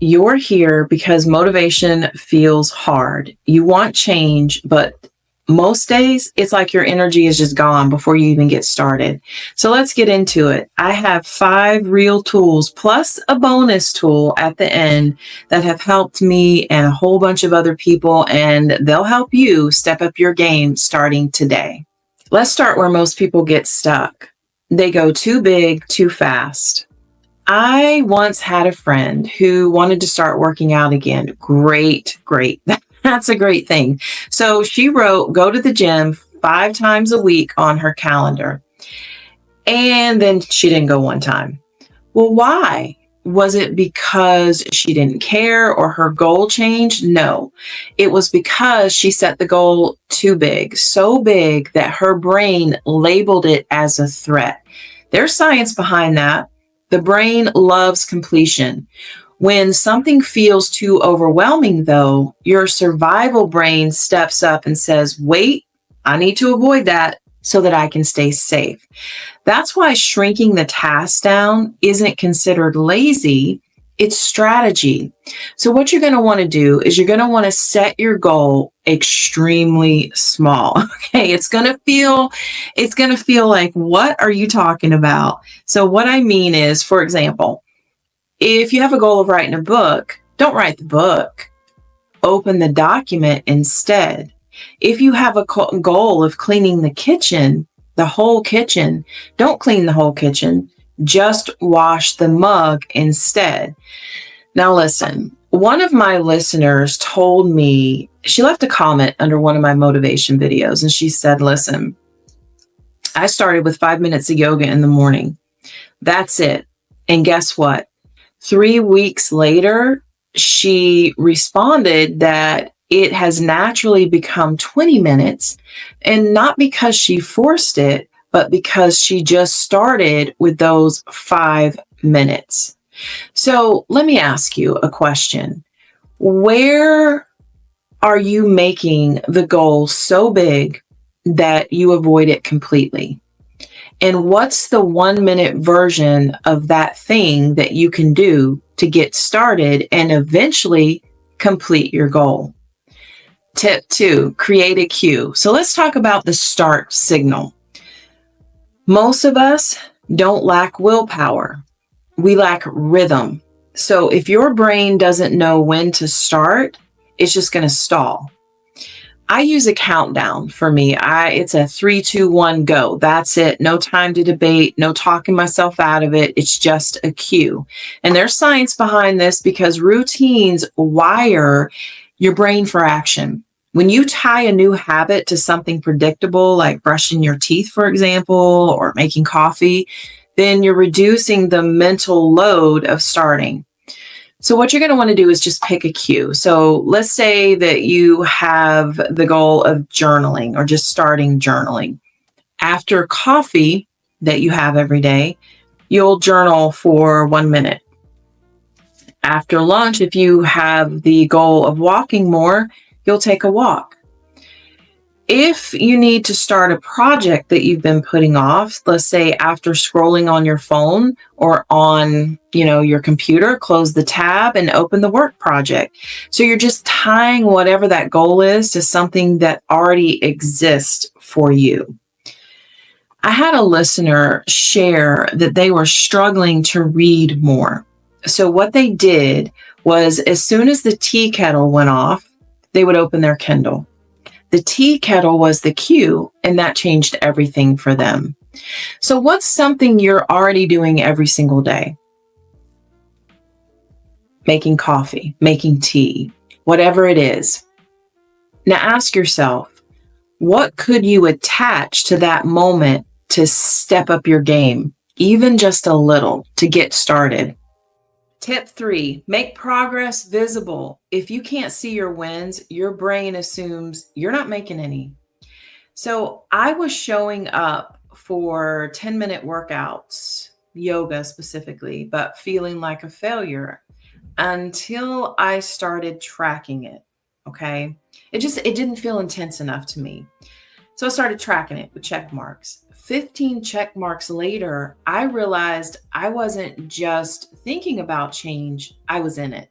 You're here because motivation feels hard. You want change, but most days it's like your energy is just gone before you even get started. So let's get into it. I have 5 real tools plus a bonus tool at the end that have helped me and a whole bunch of other people, and they'll help you step up your game starting today. Let's start where most people get stuck. They go too big, too fast. I once had a friend who wanted to start working out again. Great, great. That's a great thing. So she wrote, go to the gym 5 times a week on her calendar. And then she didn't go one time. Well, why? Was it because she didn't care or her goal changed? No, it was because she set the goal too big, so big that her brain labeled it as a threat. There's science behind that. The brain loves completion. When something feels too overwhelming, though, your survival brain steps up and says, wait, I need to avoid that so that I can stay safe. That's why shrinking the task down isn't considered lazy, it's strategy. So what you're going to want to do is you're going to want to set your goal extremely small. Okay, it's going to feel like, what are you talking about? So what I mean is, for example, if you have a goal of writing a book, don't write the book. Open the document instead. If you have a goal of cleaning the kitchen, the whole kitchen, don't clean the whole kitchen. Just wash the mug instead. Now listen, one of my listeners told me, she left a comment under one of my motivation videos, and she said, listen, I started with 5 minutes of yoga in the morning. That's it. And guess what? 3 weeks later, she responded that it has naturally become 20 minutes, and not because she forced it, but because she just started with those 5 minutes. So let me ask you a question. Where are you making the goal so big that you avoid it completely? And what's the 1-minute version of that thing that you can do to get started and eventually complete your goal? Tip 2, create a cue. So let's talk about the start signal. Most of us don't lack willpower. We lack rhythm. So if your brain doesn't know when to start, it's just going to stall. I use a countdown for me. It's a 3, 2, 1, go. That's it. No time to debate, no talking myself out of it. It's just a cue. And there's science behind this because routines wire your brain for action. When you tie a new habit to something predictable, like brushing your teeth, for example, or making coffee, then you're reducing the mental load of starting. So what you're going to want to do is just pick a cue. So let's say that you have the goal of journaling or just starting journaling. After coffee that you have every day, you'll journal for 1 minute. After lunch, if you have the goal of walking more, you'll take a walk. If you need to start a project that you've been putting off, let's say after scrolling on your phone or on, your computer, close the tab and open the work project. So you're just tying whatever that goal is to something that already exists for you. I had a listener share that they were struggling to read more. So what they did was, as soon as the tea kettle went off, they would open their Kindle. The tea kettle was the cue, and that changed everything for them. So what's something you're already doing every single day? Making coffee, making tea, whatever it is. Now ask yourself, what could you attach to that moment to step up your game, even just a little, to get started? Tip 3, make progress visible. If you can't see your wins, your brain assumes you're not making any. So I was showing up for 10-minute workouts, yoga specifically, but feeling like a failure until I started tracking it. Okay. It didn't feel intense enough to me. So I started tracking it with check marks. 15 check marks later, I realized I wasn't just thinking about change, I was in it.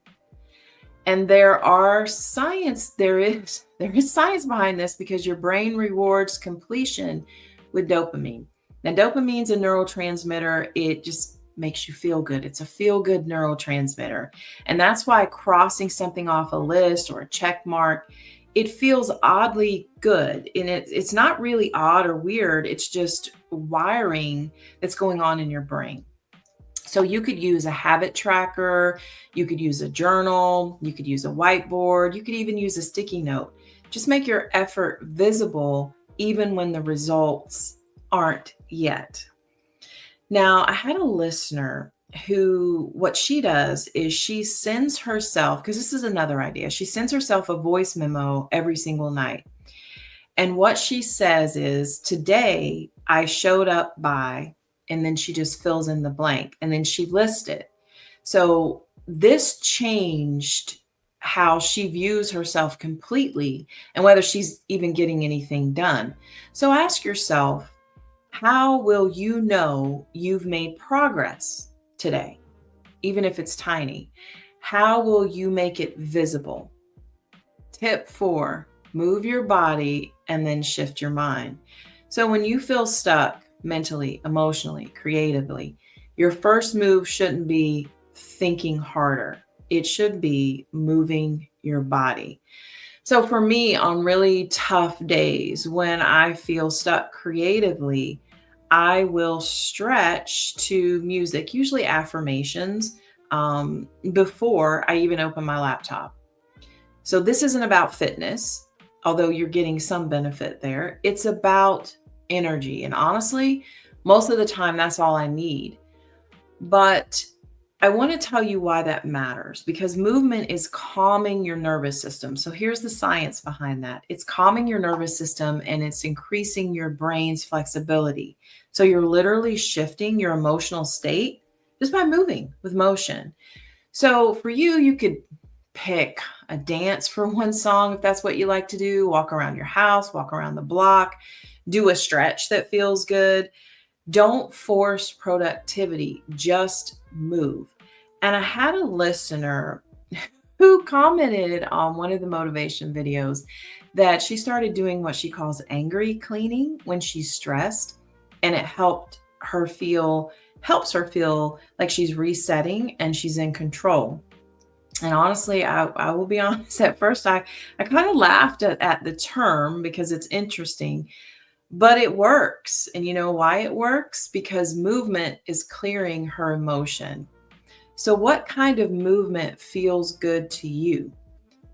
And there is science behind this because your brain rewards completion with dopamine. Now, dopamine's a neurotransmitter. It just makes you feel good. It's a feel good neurotransmitter. And that's why crossing something off a list or a check mark, it feels oddly good. And it's not really odd or weird. It's just wiring that's going on in your brain. So you could use a habit tracker, you could use a journal, you could use a whiteboard, you could even use a sticky note. Just make your effort visible even when the results aren't yet. Now, I had a listener who, what she does is she sends herself, because this is another idea, she sends herself a voice memo every single night. And what she says is, today I showed up by, and then she just fills in the blank and then she lists it. So this changed how she views herself completely and whether she's even getting anything done. So ask yourself, how will you know you've made progress today, even if it's tiny? How will you make it visible? Tip 4, move your body and then shift your mind. So when you feel stuck mentally, emotionally, creatively, your first move shouldn't be thinking harder. It should be moving your body. So for me, on really tough days when I feel stuck creatively, I will stretch to music, usually affirmations, before I even open my laptop. So this isn't about fitness, although you're getting some benefit there. It's about energy. And honestly, most of the time, that's all I need. But I want to tell you why that matters because movement is calming your nervous system. So here's the science behind that, it's calming your nervous system and it's increasing your brain's flexibility. So you're literally shifting your emotional state just by moving with motion. So for you, you could pick a dance for one song if that's what you like to do, walk around your house, walk around the block, do a stretch that feels good. Don't force productivity, just move. And I had a listener who commented on one of the motivation videos that she started doing what she calls angry cleaning when she's stressed, and it helps her feel like she's resetting and she's in control. And honestly, I will be honest, at first I kind of laughed at the term because it's interesting, but it works. And you know why it works? Because movement is clearing her emotion. So, what kind of movement feels good to you?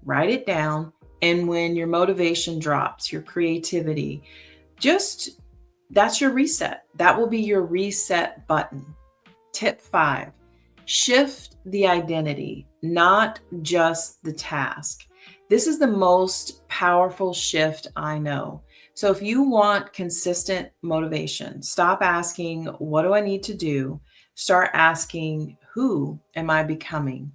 Write it down. And when your motivation drops, your creativity, just that's your reset. That will be your reset button. Tip 5, shift the identity, not just the task. This is the most powerful shift I know. So if you want consistent motivation, stop asking, what do I need to do? Start asking, who am I becoming?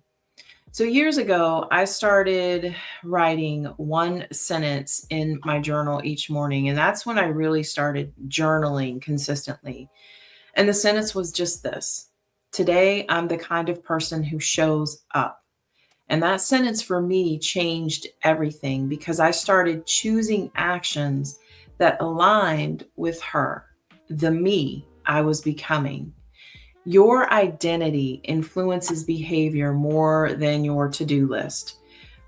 So years ago, I started writing one sentence in my journal each morning. And that's when I really started journaling consistently. And the sentence was just this: today, I'm the kind of person who shows up. And that sentence for me changed everything because I started choosing actions that aligned with her, the me I was becoming. Your identity influences behavior more than your to do list.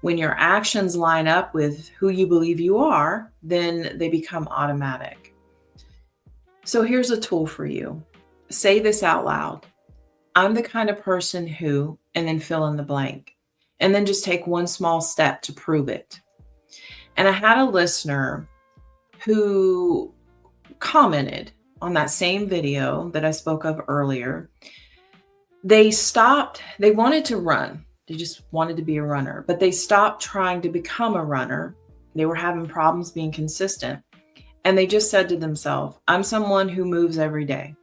When your actions line up with who you believe you are, then they become automatic. So here's a tool for you. Say this out loud: I'm the kind of person who, and then fill in the blank. And then just take one small step to prove it. And I had a listener who commented on that same video that I spoke of earlier. They wanted to run. They just wanted to be a runner, but they stopped trying to become a runner. They were having problems being consistent. And they just said to themselves, I'm someone who moves every day.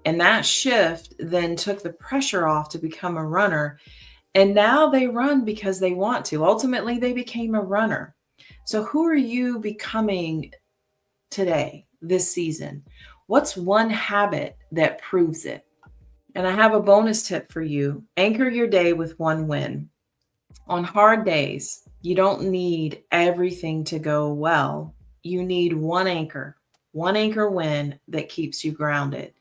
And that shift then took the pressure off to become a runner. And now they run because they want to. Ultimately, they became a runner. So, who are you becoming today, this season? What's one habit that proves it? And I have a bonus tip for you: anchor your day with one win. On hard days, you don't need everything to go well. You need one anchor win that keeps you grounded.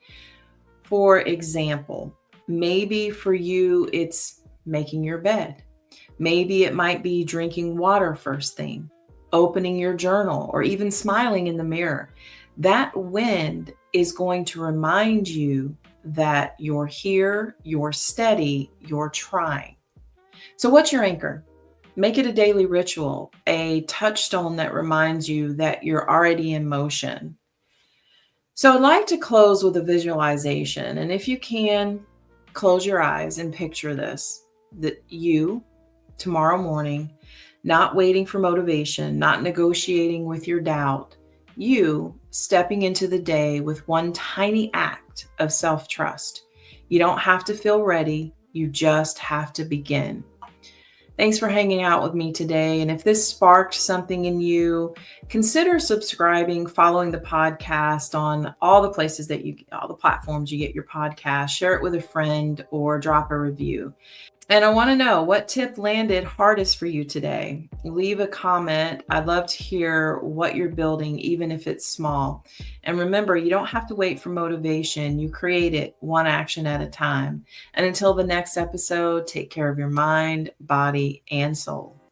For example, maybe for you, it's making your bed. Maybe it might be drinking water first thing, opening your journal, or even smiling in the mirror. That wind is going to remind you that you're here, you're steady, you're trying. So, what's your anchor? Make it a daily ritual, a touchstone that reminds you that you're already in motion. So, I'd like to close with a visualization. And if you can, close your eyes and picture this, that you, tomorrow morning, not waiting for motivation, not negotiating with your doubt, you stepping into the day with one tiny act of self trust. You don't have to feel ready, you just have to begin. Thanks for hanging out with me today. And if this sparked something in you, consider subscribing, following the podcast on all the places all the platforms you get your podcast. Share it with a friend or drop a review. And I want to know, what tip landed hardest for you today? Leave a comment. I'd love to hear what you're building, even if it's small. And remember, you don't have to wait for motivation. You create it one action at a time. And until the next episode, take care of your mind, body, and soul.